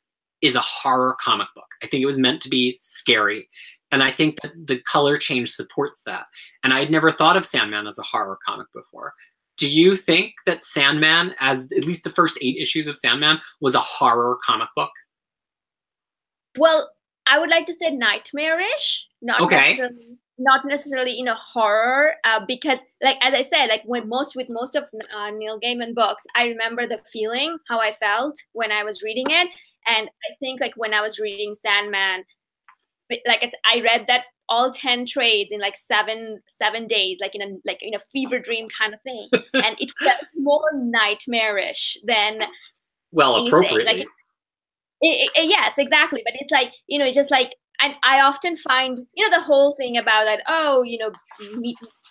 is a horror comic book. I think it was meant to be scary. And I think that the color change supports that. And I'd never thought of Sandman as a horror comic before. Do you think that Sandman, as at least the first 8 issues of Sandman, was a horror comic book? Well, I would like to say nightmarish, not necessarily you know, horror, because like, as I said, like with most of Neil Gaiman books, I remember the feeling, how I felt when I was reading it. And I think like when I was reading Sandman, like I said, I read that all 10 trades in like seven days, like in a fever dream kind of thing. And it felt more nightmarish than appropriately. Like yes, exactly. But it's like, you know, it's just like, and I often find, you know, the whole thing about that, oh, you know,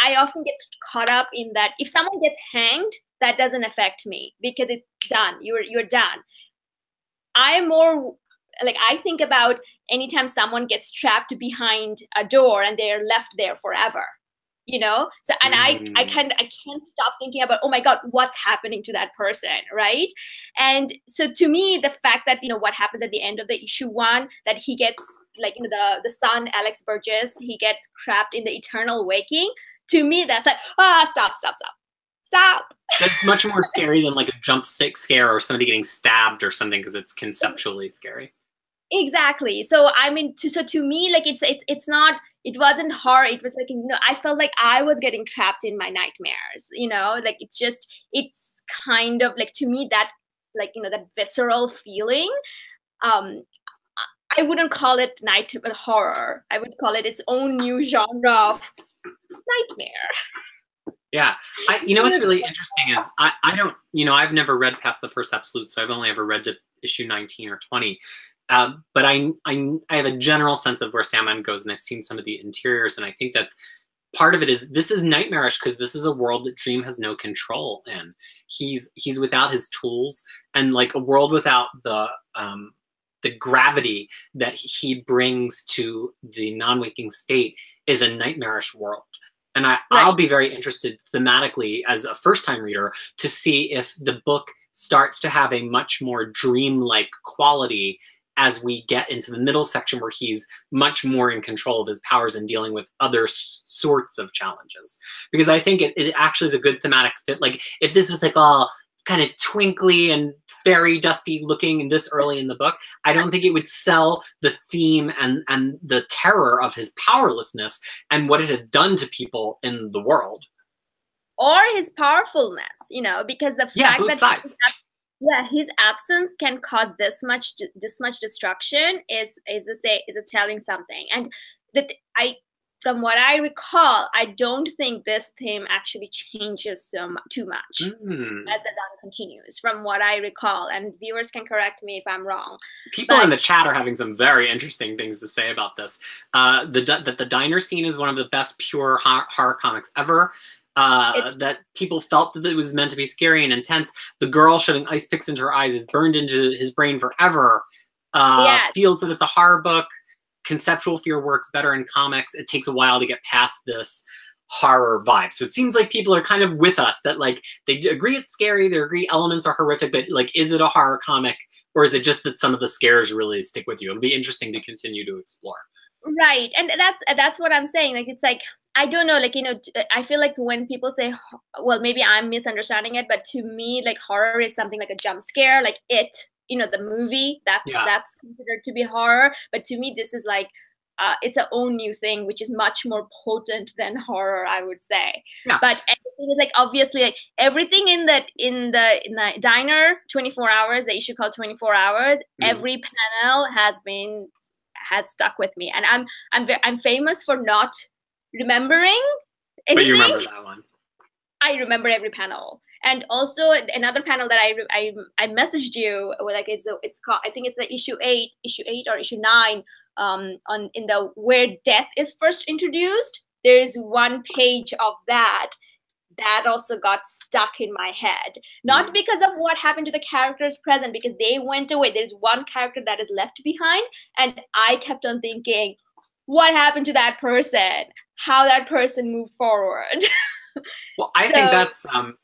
I often get caught up in that. If someone gets hanged, that doesn't affect me because it's done. You're done. I'm more like, I think about anytime someone gets trapped behind a door and they're left there forever, you know? So, and I can't stop thinking about, oh my God, what's happening to that person, right? And so to me, the fact that, you know, what happens at the end of the issue 1, that he gets, like, you know, the son, Alex Burgess, he gets trapped in the eternal waking. To me, that's like, stop. That's much more scary than like a jump scare or somebody getting stabbed or something, because it's conceptually scary. Exactly. So I mean, to me, like it's not. It wasn't horror. It was like, you know, I felt like I was getting trapped in my nightmares. You know, like it's kind of like, to me, that, like, you know, that visceral feeling. I wouldn't call it horror. I would call it its own new genre of nightmare. Yeah. You know, what's really interesting is I don't, you know, I've never read past the first Absolute, so I've only ever read to issue 19 or 20. But I have a general sense of where Sandman goes, and I've seen some of the interiors, and I think that's part of it is this is nightmarish because this is a world that Dream has no control in. He's without his tools, and like a world without the gravity that he brings to the non-waking state is a nightmarish world. And I'll be very interested thematically as a first-time reader to see if the book starts to have a much more dream-like quality as we get into the middle section where he's much more in control of his powers and dealing with other sorts of challenges. Because I think it actually is a good thematic fit. Like if this was like all kind of twinkly and very dusty looking this early in the book, I don't think it would sell the theme and the terror of his powerlessness and what it has done to people in the world. Or his powerfulness, you know, because the fact that his absence can cause this much destruction is telling something. And that from what I recall, I don't think this theme actually changes too much as the novel continues, from what I recall. And viewers can correct me if I'm wrong. People in the chat are having some very interesting things to say about this. That the diner scene is one of the best pure horror comics ever. That people felt that it was meant to be scary and intense. The girl shoving ice picks into her eyes is burned into his brain forever. Feels that it's a horror book. Conceptual fear works better in comics. It takes a while to get past this horror vibe. So it seems like people are kind of with us that like they agree it's scary, they agree elements are horrific, but like is it a horror comic or is it just that some of the scares really stick with you? It'll be interesting to continue to explore. Right. And that's what I'm saying. Like it's like I don't know, like, you know, I feel like when people say, well, maybe I'm misunderstanding it, but to me, like horror is something like a jump scare, like It, you know, the movie, that's considered to be horror. But to me, this is like, it's a own new thing, which is much more potent than horror, I would say. Yeah. But everything is like, obviously, like everything in the diner, 24 hours, the issue called 24 hours, every panel has stuck with me. And I'm famous for not remembering anything. But you remember that one. I remember every panel. And also another panel that I messaged you, like it's called, I think it's the issue 8 or issue 9, in the where death is first introduced. There is one page of that also got stuck in my head, not because of what happened to the characters present, because they went away. There's one character that is left behind, and I kept on thinking, what happened to that person? How that person moved forward. Well, I think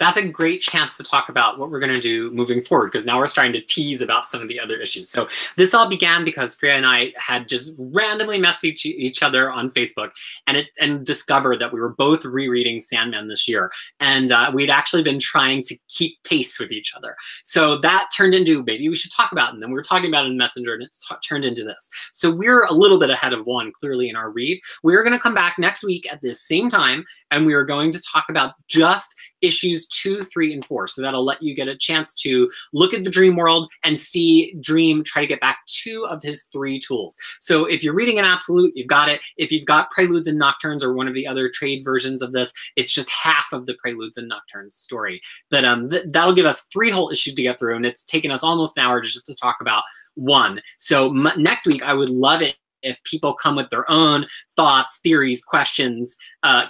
that's a great chance to talk about what we're going to do moving forward, because now we're starting to tease about some of the other issues. So this all began because Freya and I had just randomly messaged each other on Facebook and discovered that we were both rereading Sandman this year. And we'd actually been trying to keep pace with each other. So that turned into, maybe we should talk about it. And then we were talking about it in Messenger, and it's turned into this. So we're a little bit ahead of one, clearly, in our read. We're going to come back next week at this same time, and we are going to talk about just issues 2, 3, and 4. So that'll let you get a chance to look at the dream world and see Dream try to get back 2 of his 3 tools. So if you're reading an absolute, you've got it. If you've got Preludes and Nocturnes or one of the other trade versions of this, it's just half of the Preludes and Nocturnes story. But that'll give us 3 whole issues to get through, and it's taken us almost an hour just to talk about 1. So next week, I would love it if people come with their own thoughts, theories, questions,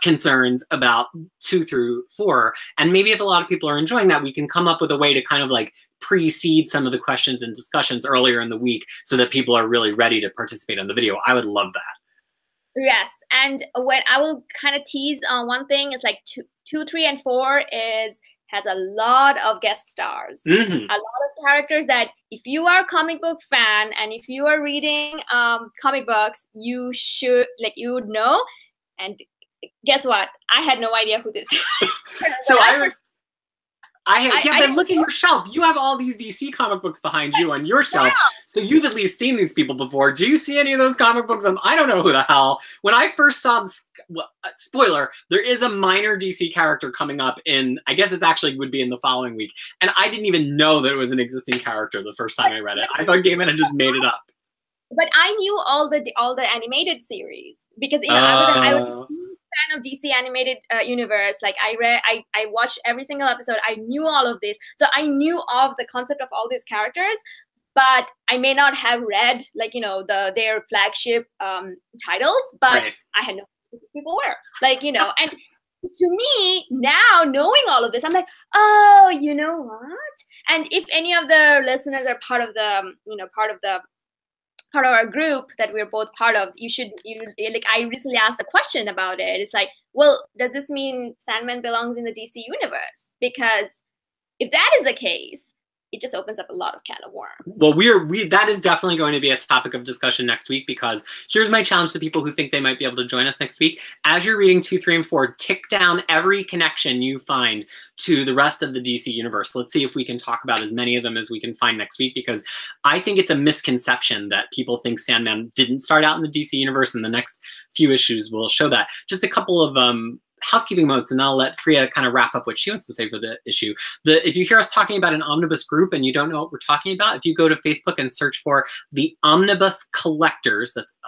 concerns about 2 through 4. And maybe if a lot of people are enjoying that, we can come up with a way to kind of like precede some of the questions and discussions earlier in the week so that people are really ready to participate in the video. I would love that. Yes, and what I will kind of tease on one thing is like 2, 3, and 4 has a lot of guest stars, a lot of characters that if you are a comic book fan and if you are reading comic books, you would know. And guess what? I had no idea who this is. So but look at your shelf. You have all these DC comic books behind you on your shelf. Wow. So you've at least seen these people before. Do you see any of those comic books? I don't know who the hell. When I first saw spoiler, there is a minor DC character coming up in, I guess it actually would be in the following week. And I didn't even know that it was an existing character the first time I read it. I thought Gaiman had just made it up. But I knew all the animated series because, you know, I was fan of DC animated universe. Like I watched every single episode. I knew all of this, so I knew of the concept of all these characters. but I may not have read like, you know, their flagship titles, but Right. I had no idea who these people were. Like, you know, and to me, now knowing all of this, I'm like, oh, you know what? And if any of the listeners are part of the, you know, part of our group that we're both part of, you like, I recently asked a question about it. It's like, well, does this mean Sandman belongs in the DC universe? Because if that is the case, it just opens up a lot of can of worms. Well, that is definitely going to be a topic of discussion next week, because here's my challenge to people who think they might be able to join us next week. As you're reading 2, 3, and 4, tick down every connection you find to the rest of the DC universe. Let's see if we can talk about as many of them as we can find next week, because I think it's a misconception that people think Sandman didn't start out in the DC universe, and the next few issues will show that. Just a couple of housekeeping notes, and I'll let Freya kind of wrap up what she wants to say for the issue. If you hear us talking about an omnibus group and you don't know what we're talking about, if you go to Facebook and search for the Omnibus Collectors, that's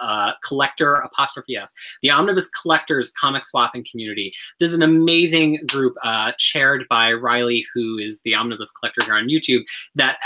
collector '*S, the Omnibus Collectors Comic Swap and Community. There's an amazing group chaired by Riley, who is the Omnibus Collector here on YouTube, that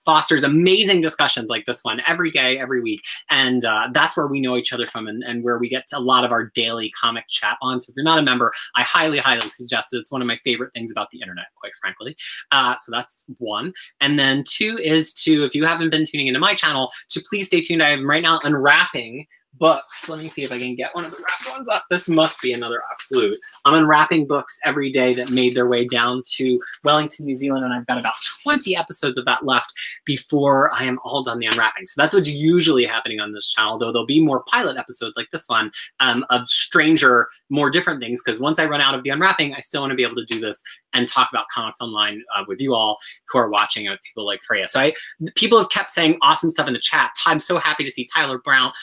fosters amazing discussions like this one every day, every week. And that's where we know each other from, and where we get a lot of our daily comic chat on. So if you're not a member, I highly, highly suggest it. It's one of my favorite things about the internet, quite frankly. So that's 1. And then 2 is if you haven't been tuning into my channel, to please stay tuned. I am right now unwrapping books. Let me see if I can get one of the wrapped ones up. This must be another absolute. I'm unwrapping books every day that made their way down to Wellington, New Zealand, and I've got about 20 episodes of that left before I am all done the unwrapping. So that's what's usually happening on this channel, though there'll be more pilot episodes like this one of stranger, more different things, because once I run out of the unwrapping, I still want to be able to do this and talk about comics online with you all who are watching, and with people like Freya. So people have kept saying awesome stuff in the chat. I'm so happy to see Tyler Brown,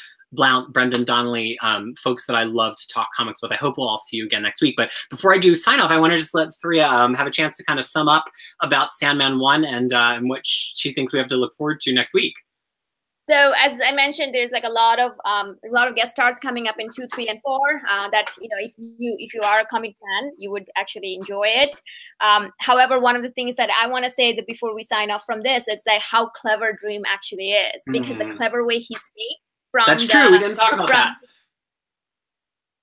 Brendan Donnelly, folks that I love to talk comics with. I hope we'll all see you again next week. But before I do sign off, I want to just let Freya have a chance to kind of sum up about Sandman 1 and what she thinks we have to look forward to next week. So as I mentioned, there's like a lot of guest stars coming up in 2, 3, and 4. That, you know, if you are a comic fan, you would actually enjoy it. However, one of the things that I want to say that before we sign off from this, it's like how clever Dream actually is, because the clever way he speaks. That's true. We didn't talk about that.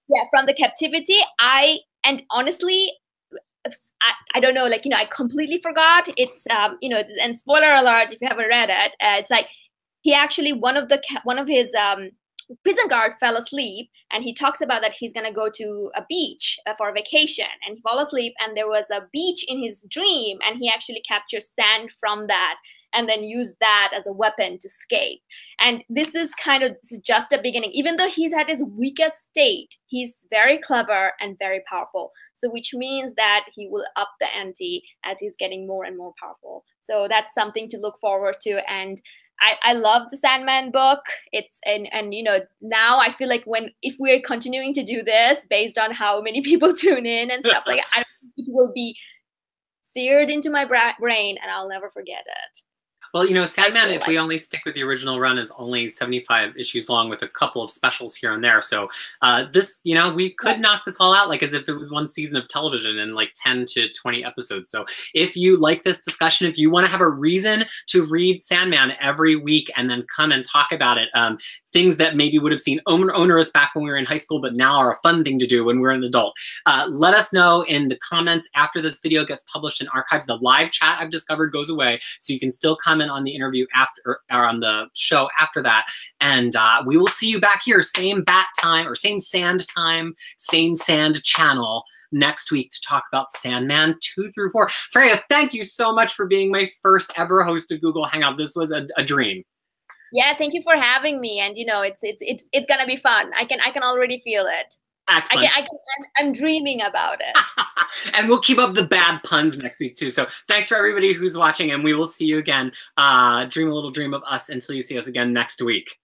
Yeah, from the captivity, and honestly, I don't know, like, you know, I completely forgot. It's you know, and spoiler alert if you haven't read it, it's like he actually one of his prison guard fell asleep, and he talks about that he's gonna go to a beach for a vacation, and he fell asleep, and there was a beach in his dream, and he actually captures sand from that and then used that as a weapon to escape. And this is just a beginning. Even though he's at his weakest state, he's very clever and very powerful. So which means that he will up the ante as he's getting more and more powerful. So that's something to look forward to. And I love the Sandman book. It's and you know, now I feel like if we're continuing to do this based on how many people tune in and stuff, like, I don't think it will be seared into my brain and I'll never forget it. Well, you know, Sandman, if we only stick with the original run, is only 75 issues long with a couple of specials here and there. So this, you know, we could knock this all out like as if it was one season of television in like 10 to 20 episodes. So if you like this discussion, if you want to have a reason to read Sandman every week and then come and talk about it, things that maybe would have seemed onerous back when we were in high school, but now are a fun thing to do when we're an adult, let us know in the comments after this video gets published in archives. The live chat I've discovered goes away, so you can still comment on the interview after, or on the show after that. And we will see you back here, same bat time, or same sand time, same sand channel next week to talk about Sandman 2 through 4. Freya, thank you so much for being my first ever host of Google Hangout. This was a dream. Yeah, thank you for having me. And you know, it's gonna be fun. I can already feel it. Excellent. I'm dreaming about it. And we'll keep up the bad puns next week too. So thanks for everybody who's watching, and we will see you again. Dream a little dream of us until you see us again next week.